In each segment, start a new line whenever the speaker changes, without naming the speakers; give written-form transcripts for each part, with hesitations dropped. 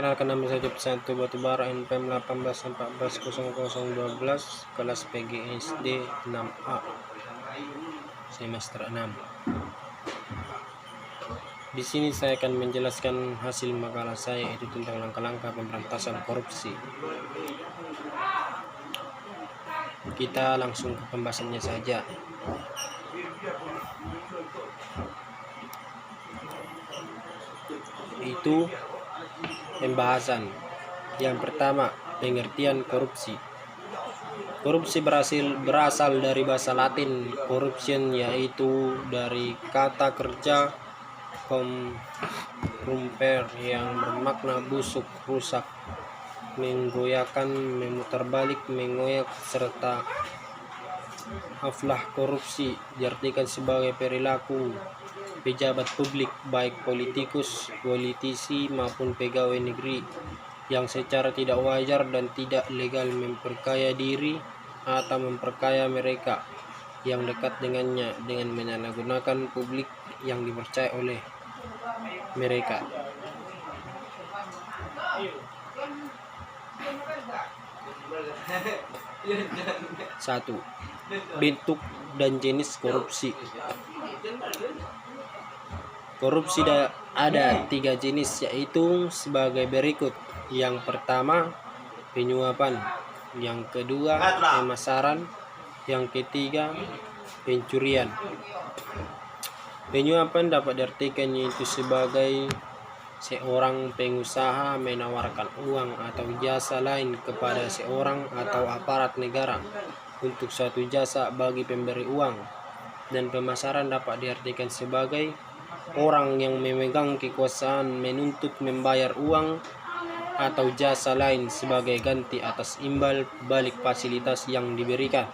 Perkenalkan, nama saya Pesantren Batubara, NPM 18140012, kelas PGSD 6A, semester 6. Di sini saya akan menjelaskan hasil makalah saya, yaitu tentang langkah-langkah pemberantasan korupsi. Kita langsung ke pembahasannya saja. Itu pembahasan. Yang pertama, pengertian korupsi. Korupsi berasal dari bahasa Latin corruption, yaitu dari kata kerja corrumpere yang bermakna busuk, rusak, menggoyahkan, memutar balik, mengoyak, serta aflah. Korupsi diartikan sebagai perilaku pejabat publik, baik politisi maupun pegawai negeri, yang secara tidak wajar dan tidak legal memperkaya diri atau memperkaya mereka yang dekat dengannya dengan menyalahgunakan publik yang dipercaya oleh mereka. Satu, bentuk dan jenis korupsi. Korupsi ada 3 jenis, yaitu sebagai berikut. Yang pertama, penyuapan. Yang kedua, pemasaran. Yang ketiga, pencurian. Penyuapan dapat diartikan yaitu sebagai seorang pengusaha menawarkan uang atau jasa lain kepada seorang atau aparat negara untuk suatu jasa bagi pemberi uang. Dan pemasaran dapat diartikan sebagai orang yang memegang kekuasaan menuntut membayar uang atau jasa lain sebagai ganti atas imbal balik fasilitas yang diberikan.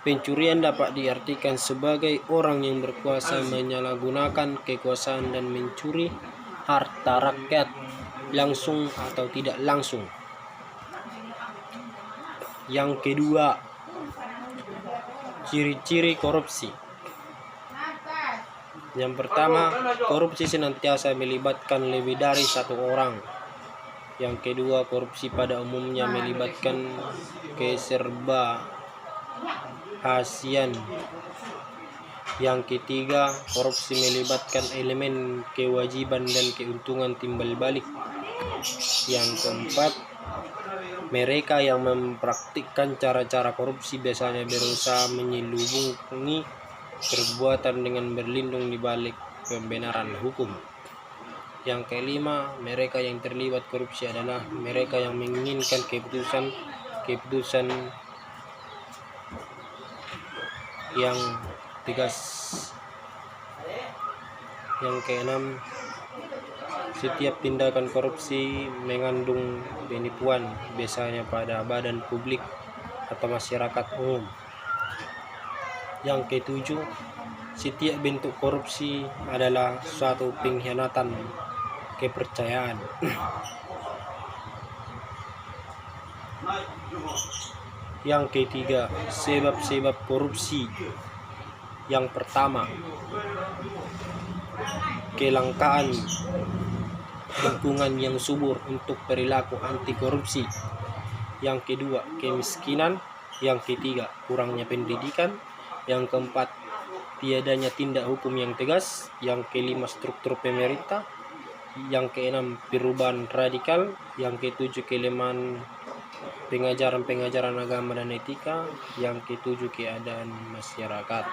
Pencurian dapat diartikan sebagai orang yang berkuasa menyalahgunakan kekuasaan dan mencuri harta rakyat langsung atau tidak langsung. Yang kedua, ciri-ciri korupsi. Yang pertama, korupsi senantiasa melibatkan lebih dari satu orang. Yang kedua, korupsi pada umumnya melibatkan keserba-hasian. Yang ketiga, korupsi melibatkan elemen kewajiban dan keuntungan timbal balik. Yang keempat, mereka yang mempraktikkan cara-cara korupsi biasanya berusaha menyelubungi perbuatan dengan berlindung di balik pembenaran hukum. Yang kelima, mereka yang terlibat korupsi adalah mereka yang menginginkan keputusan yang tegas. Yang keenam, setiap tindakan korupsi mengandung penipuan, biasanya pada badan publik atau masyarakat umum. Yang ketujuh, setiap bentuk korupsi adalah suatu pengkhianatan kepercayaan. Yang ketiga, sebab-sebab korupsi. Yang pertama, kelangkaan lingkungan yang subur untuk perilaku anti korupsi. Yang kedua, kemiskinan. Yang ketiga, kurangnya pendidikan. Yang keempat, tiadanya tindak hukum yang tegas. Yang kelima, struktur pemerintah. Yang keenam, perubahan radikal. Yang ketujuh, kelemahan pengajaran agama dan etika. Yang ketujuh, keadaan masyarakat.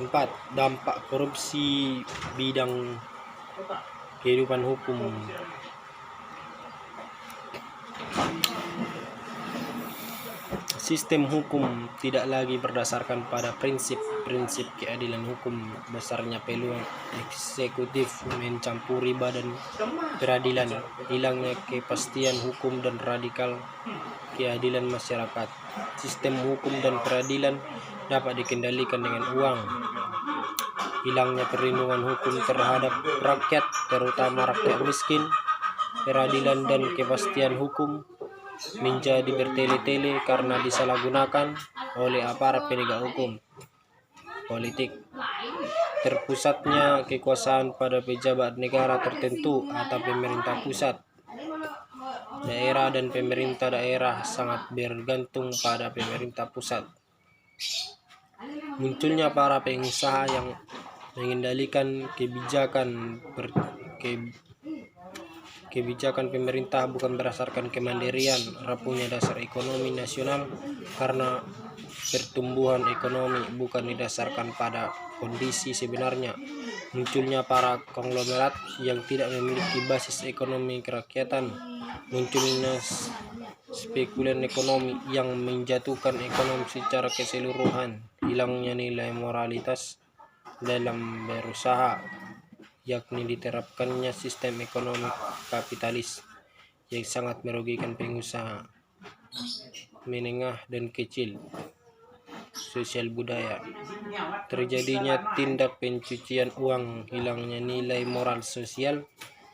4. Dampak korupsi bidang kehidupan hukum. Sistem hukum tidak lagi berdasarkan pada prinsip keadilan hukum. Besarnya peluang eksekutif mencampuri badan peradilan, hilangnya kepastian hukum dan radikal keadilan masyarakat. Sistem hukum dan peradilan dapat dikendalikan dengan uang. Hilangnya perlindungan hukum terhadap rakyat, terutama rakyat miskin. Peradilan dan kepastian hukum menjadi bertele-tele karena disalahgunakan oleh aparat penegak hukum. Politik. terpusatnya kekuasaan pada pejabat negara tertentu atau pemerintah pusat. Daerah dan pemerintah daerah sangat bergantung pada pemerintah pusat. Munculnya para pengusaha yang mengendalikan kebijakan pemerintah bukan berdasarkan kemandirian, rapuhnya dasar ekonomi nasional karena pertumbuhan ekonomi bukan didasarkan pada kondisi sebenarnya. Munculnya para konglomerat yang tidak memiliki basis ekonomi kerakyatan. Munculnya spekulan ekonomi yang menjatuhkan ekonomi secara keseluruhan. Hilangnya nilai moralitas dalam berusaha, yakni diterapkannya sistem ekonomi kapitalis yang sangat merugikan pengusaha menengah dan kecil. Sosial budaya, terjadinya tindak pencucian uang, hilangnya nilai moral sosial,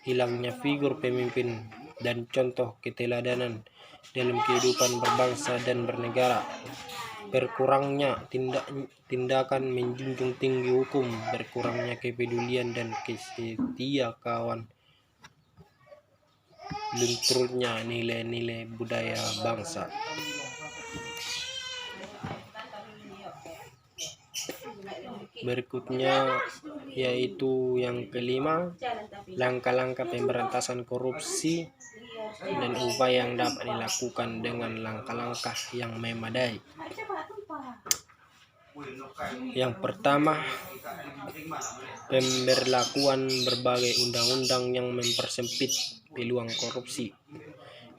hilangnya figur pemimpin dan contoh keteladanan dalam kehidupan berbangsa dan bernegara, berkurangnya tindakan menjunjung tinggi hukum, berkurangnya kepedulian dan kesetiakawan, lunturnya nilai-nilai budaya bangsa. Berikutnya yaitu yang kelima, langkah-langkah pemberantasan korupsi dan upaya yang dapat dilakukan dengan langkah-langkah yang memadai. Yang pertama, pemberlakuan berbagai undang-undang yang mempersempit peluang korupsi.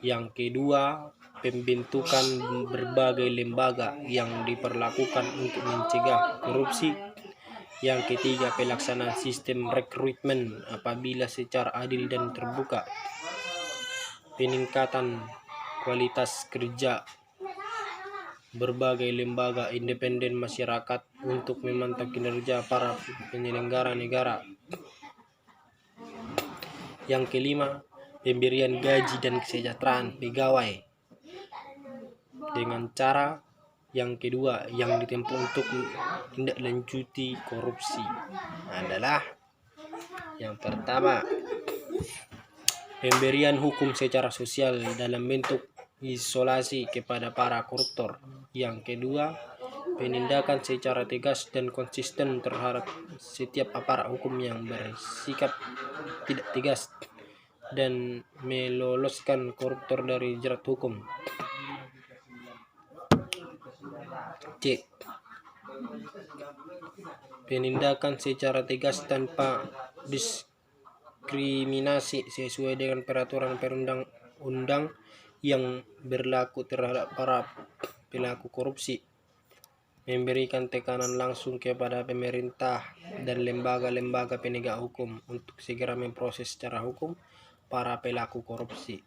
Yang kedua, pembentukan berbagai lembaga yang diperlakukan untuk mencegah korupsi. Yang ketiga, pelaksanaan sistem rekrutmen apabila secara adil dan terbuka. Peningkatan kualitas kerja berbagai lembaga independen masyarakat untuk memantau kinerja para penyelenggara negara. Yang kelima, pemberian gaji dan kesejahteraan pegawai dengan cara yang kedua yang ditempuh untuk menindaklanjuti korupsi adalah yang pertama, pemberian hukum secara sosial dalam bentuk isolasi kepada para koruptor. Yang kedua, penindakan secara tegas dan konsisten terhadap setiap aparat hukum yang bersikap tidak tegas dan meloloskan koruptor dari jerat hukum. C. Penindakan secara tegas tanpa diskriminasi sesuai dengan peraturan perundang-undang yang berlaku terhadap para pelaku korupsi. Memberikan tekanan langsung kepada pemerintah dan lembaga-lembaga penegak hukum untuk segera memproses secara hukum para pelaku korupsi.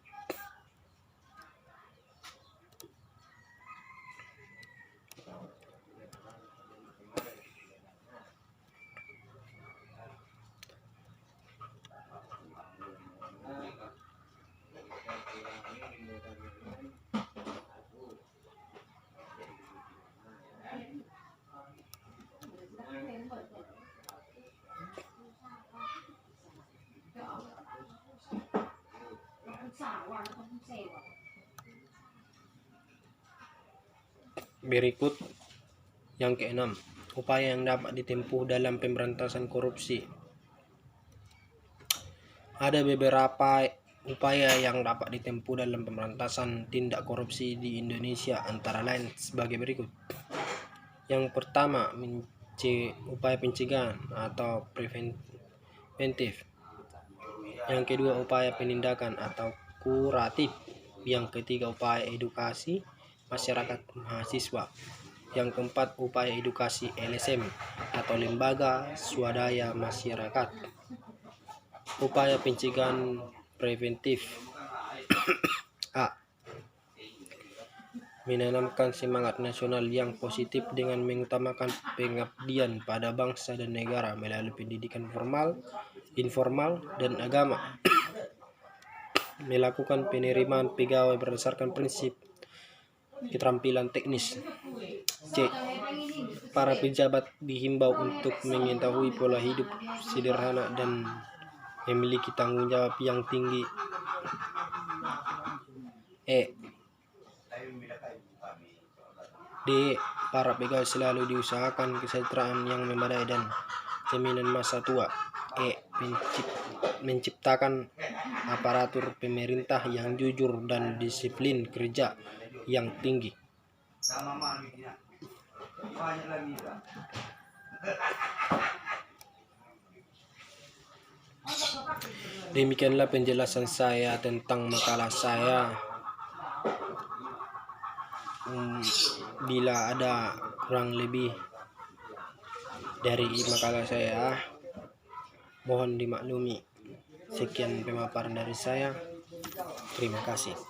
Berikut yang keenam, upaya yang dapat ditempuh dalam pemberantasan korupsi. Ada beberapa upaya yang dapat ditempuh dalam pemberantasan tindak korupsi di Indonesia, antara lain sebagai berikut. Yang pertama, upaya pencegahan atau preventif. Yang kedua, upaya penindakan atau kuratif. Yang ketiga, upaya edukasi masyarakat mahasiswa. Yang keempat, upaya edukasi LSM atau lembaga swadaya masyarakat. Upaya pencegahan preventif. A. Menanamkan semangat nasional yang positif dengan mengutamakan pengabdian pada bangsa dan negara melalui pendidikan formal, informal, dan agama. Melakukan penerimaan pegawai berdasarkan prinsip keterampilan teknis. C. Para pejabat dihimbau untuk mengetahui pola hidup sederhana dan memiliki tanggung jawab yang tinggi. E. D. Para pegawai selalu diusahakan kesejahteraan yang memadai dan jaminan masa tua. E. Menciptakan aparatur pemerintah yang jujur dan disiplin kerja yang tinggi. Demikianlah penjelasan saya tentang makalah saya. Bila ada kurang lebih dari makalah saya, mohon dimaklumi. Sekian pemaparan dari saya. Terima kasih.